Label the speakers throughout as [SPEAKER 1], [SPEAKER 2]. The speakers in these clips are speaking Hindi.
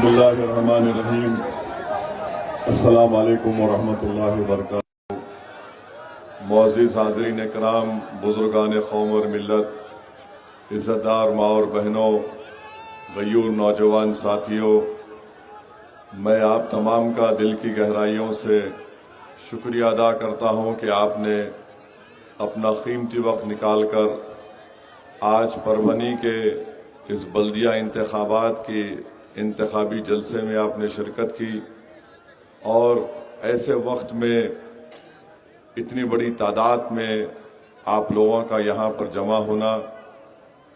[SPEAKER 1] बिस्मिल्लाहिर्रहमानिर्रहीम। अस्सलाम वालेकुम वरहमतुल्लाहि वबरकातुहू। मुअज़्ज़िज़ हाज़रीन कराम, बुज़ुर्गान क़ौम और मिल्लत, इज़्ज़तदार माँ और बहनों, गयूर नौजवान साथियों, मैं आप तमाम का दिल की गहराइयों से शुक्रिया अदा करता हूँ कि आपने अपना कीमती वक्त निकाल कर आज परभनी के इस बल्दिया इंतखाबात की इंतखाबी जलसे में आपने शिरकत की और ऐसे वक्त में इतनी बड़ी तादाद में आप लोगों का यहाँ पर जमा होना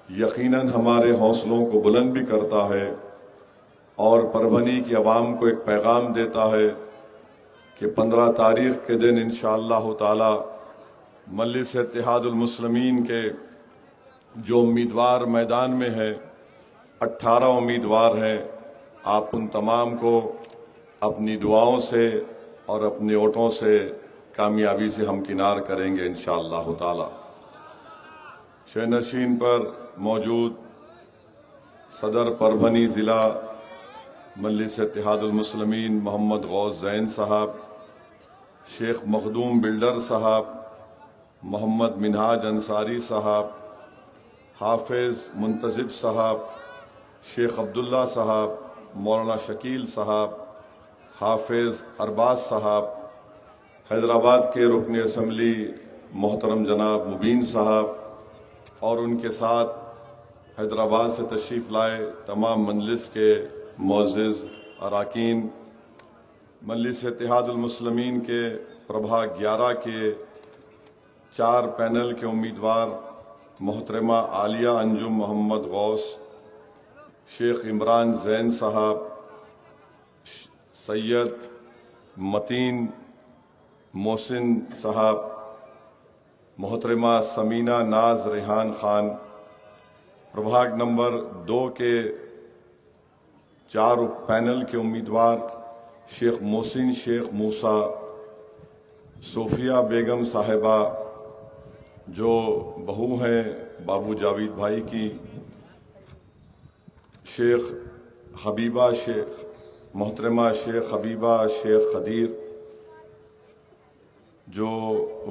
[SPEAKER 1] यकीनन हमारे हौसलों को बुलंद भी करता है और परभनी की आवाम को एक पैगाम देता है कि 15 तारीख के दिन इंशाअल्लाह ताला मजलिस इत्तेहादुल मुस्लिमीन के जो उम्मीदवार मैदान में है, 18 उम्मीदवार हैं, आप उन तमाम को अपनी दुआओं से और अपने वोटों से कामयाबी से हमकिनार करेंगे इंशाअल्लाह ताला। शहनशीन पर मौजूद सदर परभनी ज़िला मजलिस इत्तेहादुल मुस्लिमीन मोहम्मद गौस ज़ैन साहब, शेख मखदूम बिल्डर साहब, मोहम्मद मिनहाज अंसारी साहब, हाफिज़ मुंतज़िब साहब, शेख अब्दुल्ला साहब, मौलाना शकील साहब, हाफिज़ अरबाज साहब, हैदराबाद के रुकन असम्बली मोहतरम जनाब मुबीन साहब और उनके साथ हैदराबाद से तशरीफ़ लाए तमाम मजलिस के मुअज़्ज़िज़ अराकीन, मजलिस इत्तेहादुल मुस्लिमीन के प्रभाग 11 के 4 पैनल के उम्मीदवार मोहतरमा आलिया अंजुम मोहम्मद गौस, शेख इमरान ज़ैन साहब, सैयद मतीन मोहसिन साहब, मोहतरमा समीना नाज रेहान खान। प्रभाग नंबर 2 के 4 पैनल के उम्मीदवार शेख मोहसिन शेख मूसा, सोफिया बेगम साहिबा जो बहू हैं बाबू जावेद भाई की, शेख हबीबा शेख मोहतरमा शेख हबीबा शेख खदीर जो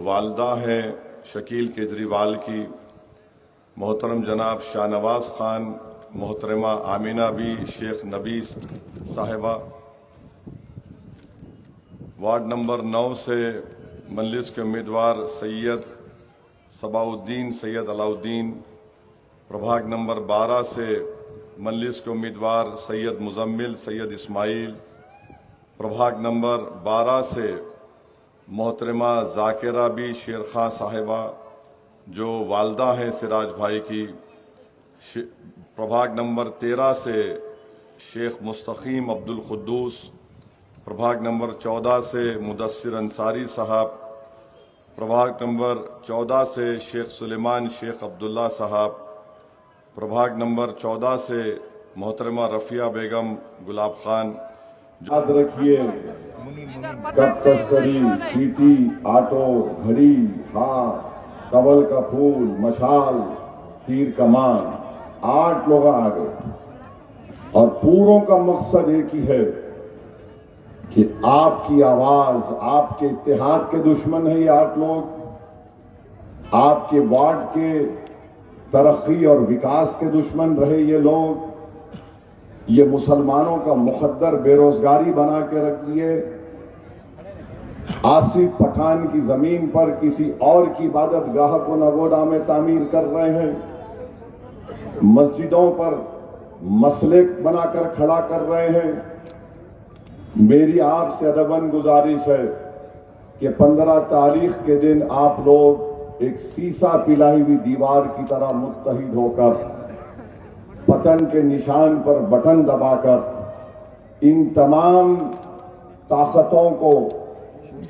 [SPEAKER 1] वालदा हैं शकील केजरीवाल की, मोहतरम जनाब शाहनवाज खान, मोहतरमा आमिना बी शेख नबी साहिबा। वार्ड नंबर 9 से मजलिस के उम्मीदवार सैयद सबाउद्दीन सैयद अलाउद्दीन। प्रभाग नंबर 12 से मजलिस के उम्मीदवार सैयद मुजम्मिल सैयद इस्माइल। प्रभाग नंबर 12 से मोहतरमा जाकिरा बी शेर खां साहिबा जो वालदा हैं सिराज भाई की। प्रभाग नंबर 13 से शेख मुस्तकीम अब्दुल कुद्दूस। प्रभाग नंबर 14 से मुदस्सिर अंसारी साहब। प्रभाग नंबर 14 से शेख सुलेमान शेख अब्दुल्ला साहब। प्रभाग नंबर 14 से मोहतरमा रफ़िया बेगम गुलाब खान।
[SPEAKER 2] याद रखिए, कप तस्करी, सीटी, ऑटो, घड़ी, हाथ, कमल का फूल, मशाल, तीर कमान, 8 लोग आ गए और पूरों का मकसद एक ही है कि आपकी आवाज, आपके इत्तेहाद के दुश्मन है ये 8 लोग, आपके वार्ड के तरक्की और विकास के दुश्मन रहे ये लोग, ये मुसलमानों का मुकद्दर बेरोजगारी बना के रख दिए, आसिफ पठान की जमीन पर किसी और की इबादत गाह को नगोदा में तामीर कर रहे हैं, मस्जिदों पर मसले बनाकर खड़ा कर रहे हैं। मेरी आपसे अदबन गुजारिश है कि 15 तारीख के दिन आप लोग एक सीसा पिलाई हुई दीवार की तरह मुत्तहिद होकर पतन के निशान पर बटन दबाकर इन तमाम ताकतों को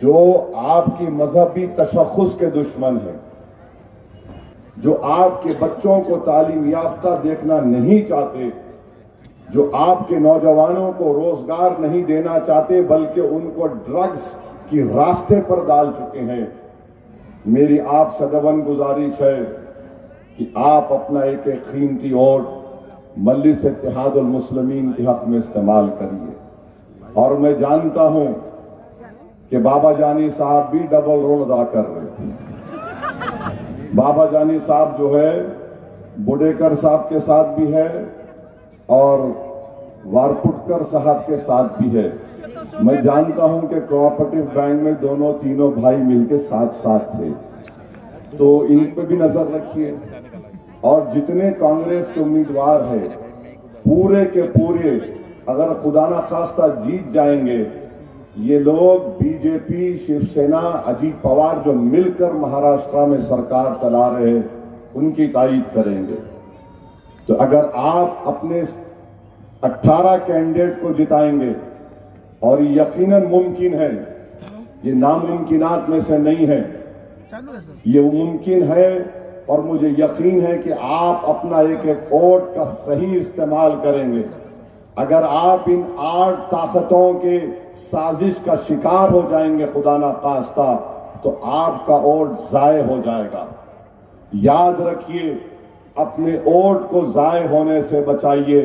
[SPEAKER 2] जो आपकी मजहबी तशख़्ख़ुस के दुश्मन हैं, जो आपके बच्चों को तालीम याफ्ता देखना नहीं चाहते, जो आपके नौजवानों को रोजगार नहीं देना चाहते बल्कि उनको ड्रग्स की रास्ते पर डाल चुके हैं, मेरी आप सदबन गुजारिश है कि आप अपना एक कीमती वोट मजलिस इत्तेहादुल मुस्लिमीन के हक में इस्तेमाल करिए। और मैं जानता हूं कि बाबा जानी साहब भी डबल रोल अदा कर रहे हैं। बाबा जानी साहब जो है बुडेकर साहब के साथ भी है और वारपुटकर साहब के साथ भी है। मैं जानता हूं कि कोऑपरेटिव बैंक में दोनों तीनों भाई मिलकर साथ साथ थे, तो इन पे भी नजर रखिए। और जितने कांग्रेस के उम्मीदवार हैं पूरे के पूरे अगर खुदा ना खास्ता जीत जाएंगे, ये लोग बीजेपी, शिवसेना, अजीत पवार जो मिलकर महाराष्ट्र में सरकार चला रहे हैं उनकी तायीद करेंगे। तो अगर आप अपने 18 कैंडिडेट को जिताएंगे, और यकीनन मुमकिन है, ये नामुमकिनात में से नहीं है, ये मुमकिन है। और मुझे यकीन है कि आप अपना एक एक वोट का सही इस्तेमाल करेंगे। अगर आप इन 8 ताकतों के साजिश का शिकार हो जाएंगे खुदा ना खास्ता, तो आपका वोट जाये हो जाएगा। याद रखिए, अपने वोट को जाये होने से बचाइए।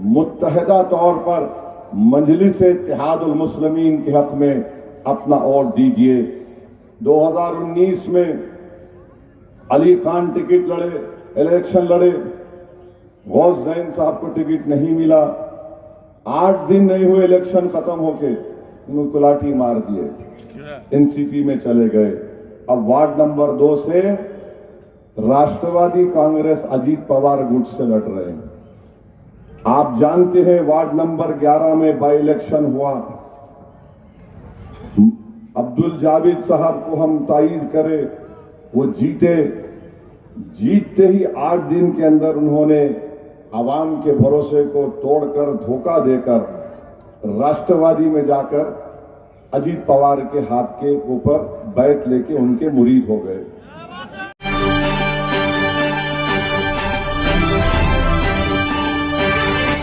[SPEAKER 2] मुत्तहिदा तौर पर मजलिस इत्तेहादुल मुस्लिमीन के हक में अपना वोट दीजिए। 2019 में अली खान टिकट लड़े, इलेक्शन लड़े, गौस जैन साहब को टिकट नहीं मिला। 8 दिन नहीं हुए इलेक्शन खत्म होके उनको लाठी मार दिए, एनसीपी में चले गए। अब वार्ड नंबर 2 से राष्ट्रवादी कांग्रेस अजीत पवार गुट से लड़ रहे हैं। आप जानते हैं वार्ड नंबर 11 में बाई इलेक्शन हुआ, अब्दुल जावेद साहब को हम तायीद करें, वो जीते। जीतते ही 8 दिन के अंदर उन्होंने आवाम के भरोसे को तोड़कर, धोखा देकर राष्ट्रवादी में जाकर अजीत पवार के हाथ के ऊपर बैत लेके उनके मुरीद हो गए।